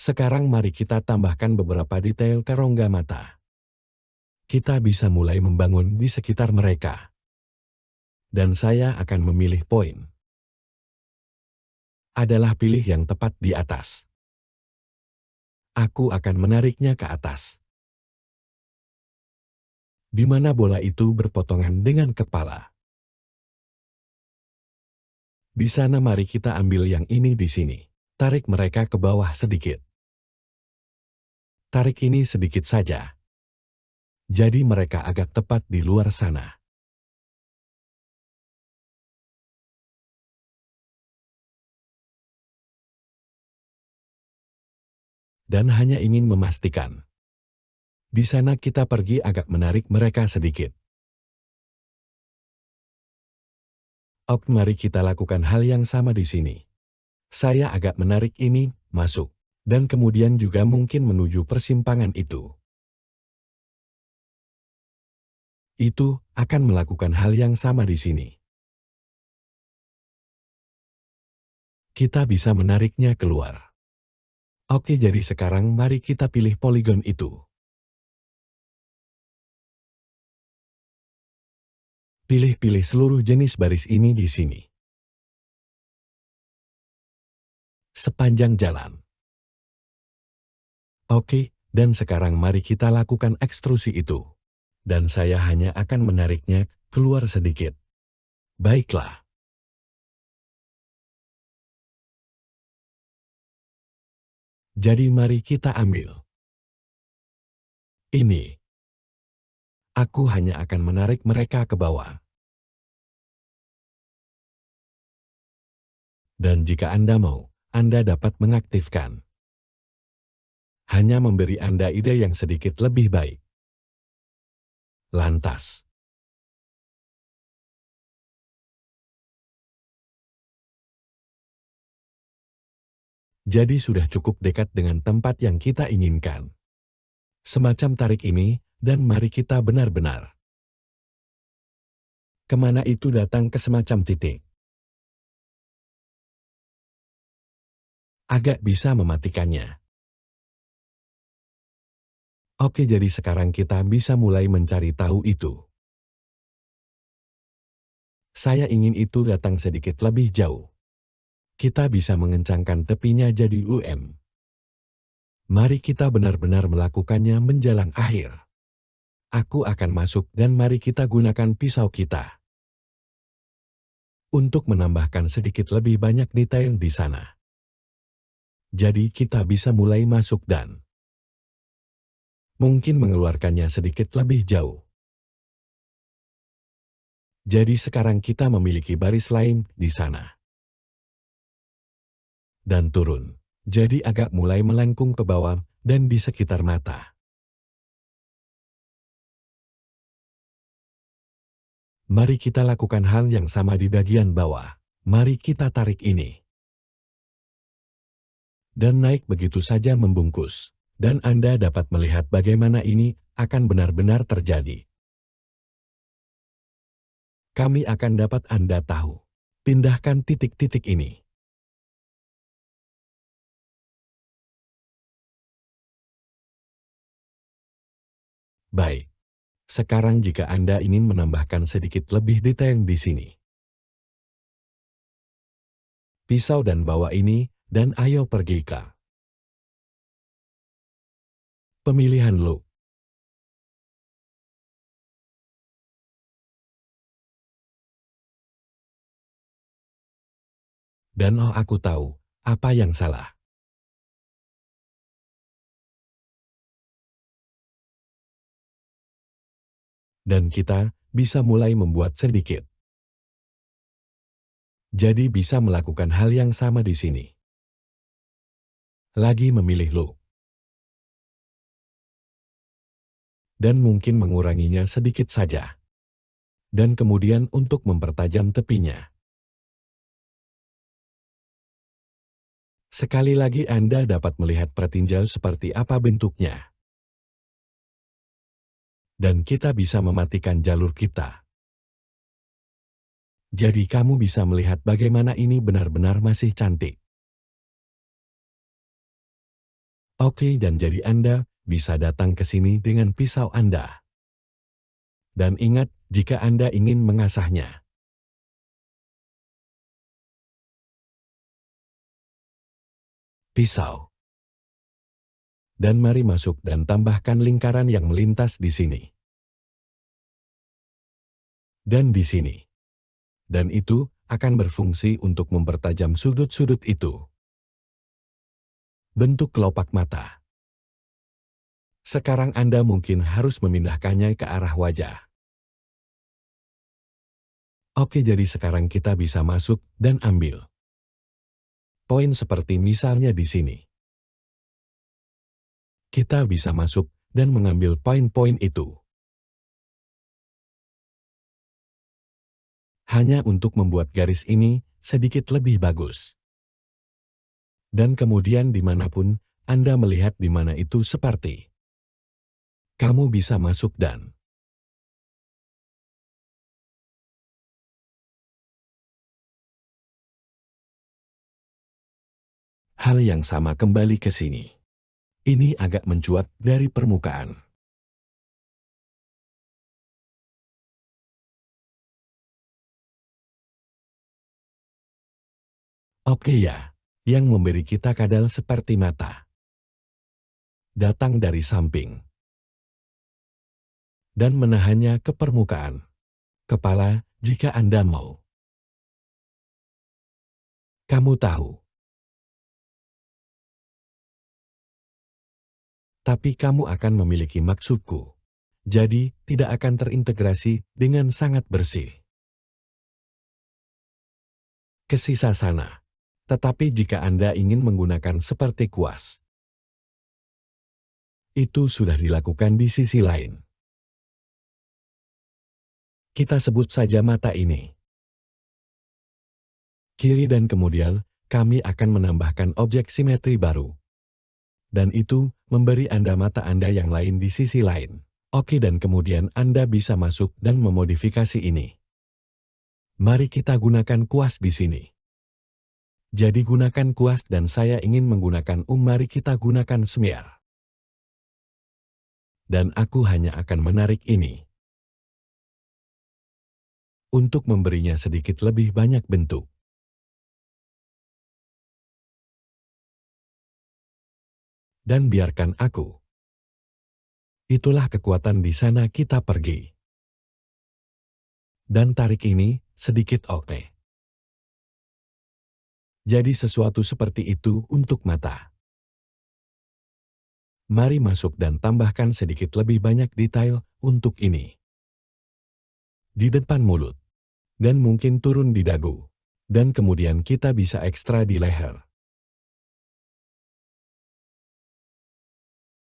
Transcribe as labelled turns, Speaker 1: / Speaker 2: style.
Speaker 1: Sekarang mari kita tambahkan beberapa detail ke rongga mata. Kita bisa mulai membangun di sekitar mereka. Dan saya akan memilih poin. Adalah pilih yang tepat di atas. Aku akan menariknya ke atas. Di mana bola itu berpotongan dengan kepala. Di sana mari kita ambil yang ini di sini. Tarik mereka ke bawah sedikit. Tarik ini sedikit saja. Jadi mereka agak tepat di luar sana. Dan hanya ingin memastikan. Di sana kita pergi agak menarik mereka sedikit. Oke, mari kita lakukan hal yang sama di sini. Saya agak menarik ini, masuk. Dan kemudian juga mungkin menuju persimpangan itu. Itu akan melakukan hal yang sama di sini. Kita bisa menariknya keluar. Oke, jadi sekarang mari kita pilih poligon itu. Pilih-pilih seluruh jenis baris ini di sini. Sepanjang jalan. Oke, dan sekarang mari kita lakukan ekstrusi itu. Dan saya hanya akan menariknya keluar sedikit. Baiklah. Jadi mari kita ambil. Ini. Aku hanya akan menarik mereka ke bawah. Dan jika Anda mau, Anda dapat mengaktifkan. Hanya memberi Anda ide yang sedikit lebih baik. Lantas. Jadi sudah cukup dekat dengan tempat yang kita inginkan. Semacam tarik ini, dan mari kita benar-benar. Kemana itu datang ke semacam titik. Agak bisa mematikannya. Oke, jadi sekarang kita bisa mulai mencari tahu itu. Saya ingin itu datang sedikit lebih jauh. Kita bisa mengencangkan tepinya jadi UM. Mari kita benar-benar melakukannya menjelang akhir. Aku akan masuk dan mari kita gunakan pisau kita. Untuk menambahkan sedikit lebih banyak detail di sana. Jadi kita bisa mulai masuk dan mungkin mengeluarkannya sedikit lebih jauh. Jadi sekarang kita memiliki baris lain di sana. Dan turun. Jadi agak mulai melengkung ke bawah dan di sekitar mata. Mari kita lakukan hal yang sama di bagian bawah. Mari kita tarik ini. Dan naik begitu saja membungkus. Dan Anda dapat melihat bagaimana ini akan benar-benar terjadi. Kami akan dapat Anda tahu. Pindahkan titik-titik ini. Baik. Sekarang jika Anda ingin menambahkan sedikit lebih detail di sini. Pisau dan bawa ini, dan ayo pergi ke pemilihan look. Dan oh, aku tahu, apa yang salah. Dan kita bisa mulai membuat sedikit. Jadi bisa melakukan hal yang sama di sini. Lagi memilih look. Dan mungkin menguranginya sedikit saja. Dan kemudian untuk mempertajam tepinya. Sekali lagi Anda dapat melihat pertinjau seperti apa bentuknya. Dan kita bisa mematikan jalur kita. Jadi kamu bisa melihat bagaimana ini benar-benar masih cantik. Oke, dan jadi Anda bisa datang ke sini dengan pisau Anda. Dan ingat, jika Anda ingin mengasahnya. Pisau. Dan mari masuk dan tambahkan lingkaran yang melintas di sini. Dan di sini. Dan itu akan berfungsi untuk mempertajam sudut-sudut itu. Bentuk kelopak mata. Sekarang Anda mungkin harus memindahkannya ke arah wajah. Oke, jadi sekarang kita bisa masuk dan ambil poin seperti misalnya di sini. Kita bisa masuk dan mengambil poin-poin itu. Hanya untuk membuat garis ini sedikit lebih bagus. Dan kemudian dimanapun Anda melihat di mana itu seperti. Kamu bisa masuk dan hal yang sama kembali ke sini. Ini agak mencuat dari permukaan. Oke ya, yang memberi kita kadal seperti mata. Datang dari samping. Dan menahannya ke permukaan. Kepala, jika Anda mau. Kamu tahu. Tapi kamu akan memiliki maksudku. Jadi, tidak akan terintegrasi dengan sangat bersih. Ke sisa sana. Tetapi jika Anda ingin menggunakan seperti kuas, itu sudah dilakukan di sisi lain. Kita sebut saja mata ini. Kiri dan kemudian, kami akan menambahkan objek simetri baru. Dan itu memberi Anda mata Anda yang lain di sisi lain. Oke, dan kemudian Anda bisa masuk dan memodifikasi ini. Mari kita gunakan kuas di sini. Jadi gunakan kuas dan saya ingin menggunakan mari kita gunakan smear. Dan aku hanya akan menarik ini. Untuk memberinya sedikit lebih banyak bentuk. Dan biarkan aku. Itulah kekuatan di sana kita pergi. Dan tarik ini sedikit oke. Jadi sesuatu seperti itu untuk mata. Mari masuk dan tambahkan sedikit lebih banyak detail untuk ini. Di depan mulut. Dan mungkin turun di dagu. Dan kemudian kita bisa ekstra di leher.